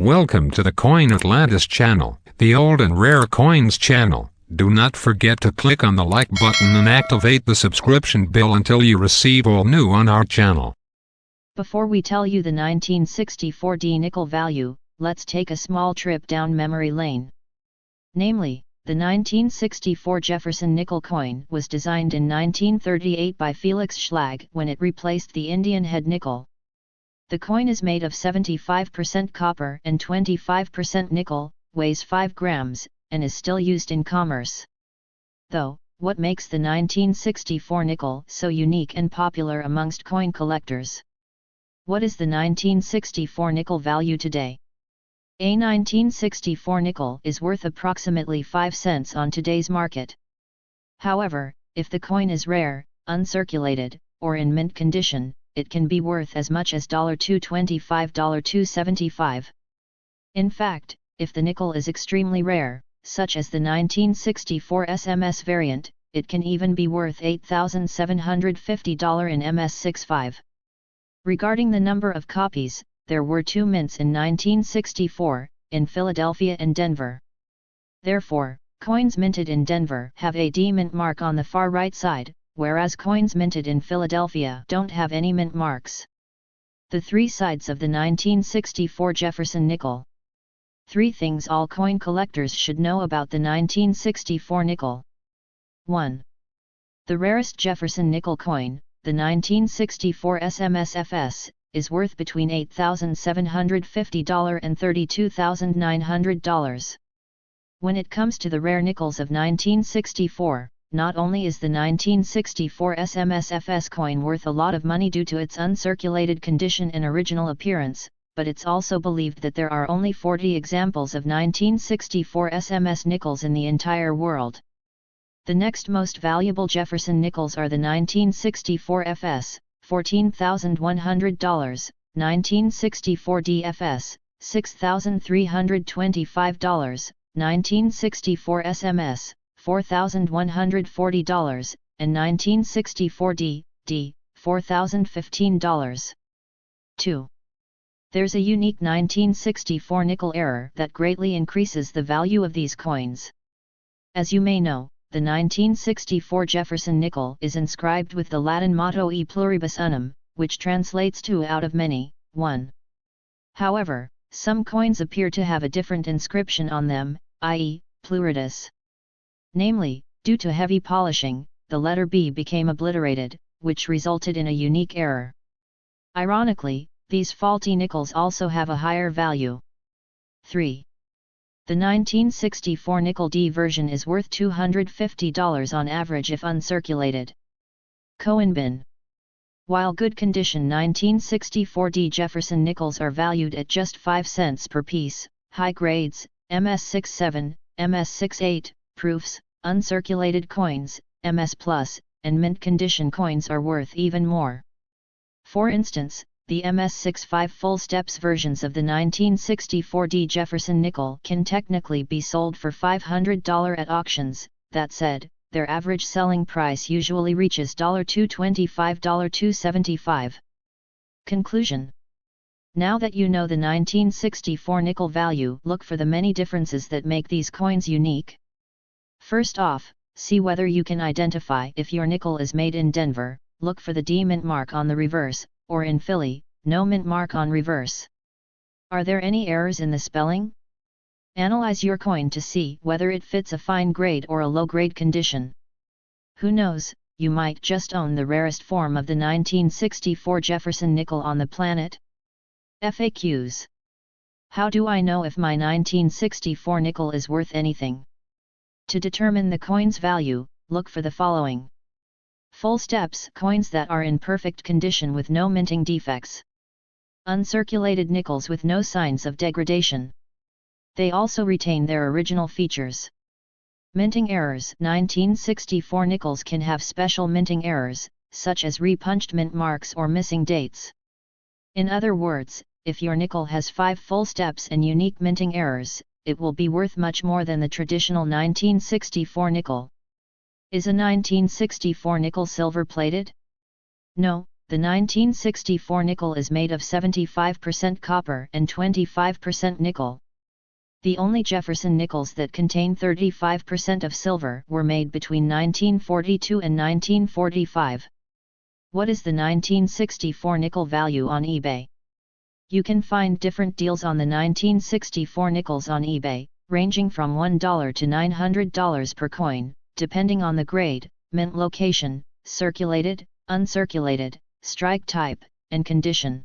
Welcome to the Coin Atlantis channel, the old and rare coins channel. Do not forget to click on the like button and activate the subscription bell until you receive all new on our channel. Before we tell you the 1964 D nickel value, let's take a small trip down memory lane. Namely, the 1964 Jefferson nickel coin was designed in 1938 by Felix Schlag when it replaced the Indian head nickel. The coin is made of 75% copper and 25% nickel, weighs 5 grams, and is still used in commerce. Though, what makes the 1964 nickel so unique and popular amongst coin collectors? What is the 1964 nickel value today? A 1964 nickel is worth approximately 5 cents on today's market. However, if the coin is rare, uncirculated, or in mint condition, it can be worth as much as $2.25, $2.75. In fact, if the nickel is extremely rare, such as the 1964 SMS variant, it can even be worth $8,750 in MS65. Regarding the number of copies, there were 2 mints in 1964, in Philadelphia and Denver. Therefore, coins minted in Denver have a D mint mark on the far right side, whereas coins minted in Philadelphia don't have any mint marks. The 3 sides of the 1964 Jefferson nickel. 3 things all coin collectors should know about the 1964 nickel. 1. The rarest Jefferson nickel coin, the 1964 SMS FS, is worth between $8,750 and $32,900. When it comes to the rare nickels of 1964, not only is the 1964 SMS FS coin worth a lot of money due to its uncirculated condition and original appearance, but it's also believed that there are only 40 examples of 1964 SMS nickels in the entire world. The next most valuable Jefferson nickels are the 1964 FS, $14,100, 1964 DFS, $6,325, 1964 SMS, $4,140, and 1964 D, $4,015. 2. There's a unique 1964 nickel error that greatly increases the value of these coins. As you may know, the 1964 Jefferson nickel is inscribed with the Latin motto E pluribus unum, which translates to out of many, one. However, some coins appear to have a different inscription on them, i.e., pluritus. Namely, due to heavy polishing, the letter B became obliterated, which resulted in a unique error. Ironically, these faulty nickels also have a higher value. 3. The 1964 nickel D version is worth $250 on average if uncirculated. Coin bin. While good condition 1964 D Jefferson nickels are valued at just 5 cents per piece, high grades, MS67, MS68, proofs, uncirculated coins, MS Plus, and mint condition coins are worth even more. For instance, the MS65 full steps versions of the 1964 D Jefferson nickel can technically be sold for $500 at auctions. That said, their average selling price usually reaches $2.25, $2.75. Conclusion. Now that you know the 1964 nickel value, look for the many differences that make these coins unique. First off, see whether you can identify if your nickel is made in Denver. Look for the D mint mark on the reverse, or in Philly, no mint mark on reverse. Are there any errors in the spelling? Analyze your coin to see whether it fits a fine grade or a low grade condition. Who knows, you might just own the rarest form of the 1964 Jefferson nickel on the planet. FAQs. How do I know if my 1964 nickel is worth anything? To determine the coin's value, look for the following. Full steps coins that are in perfect condition with no minting defects. Uncirculated nickels with no signs of degradation. They also retain their original features. Minting errors. 1964 nickels can have special minting errors, such as repunched mint marks or missing dates. In other words, if your nickel has 5 full steps and unique minting errors, it will be worth much more than the traditional 1964 nickel. Is a 1964 nickel silver-plated? No, The 1964 nickel is made of 75% copper and 25% nickel. The only Jefferson nickels that contain 35% of silver were made between 1942 and 1945. What is the 1964 nickel value on eBay? You can find different deals on the 1964 nickels on eBay, ranging from $1 to $900 per coin, depending on the grade, mint location, circulated, uncirculated, strike type, and condition.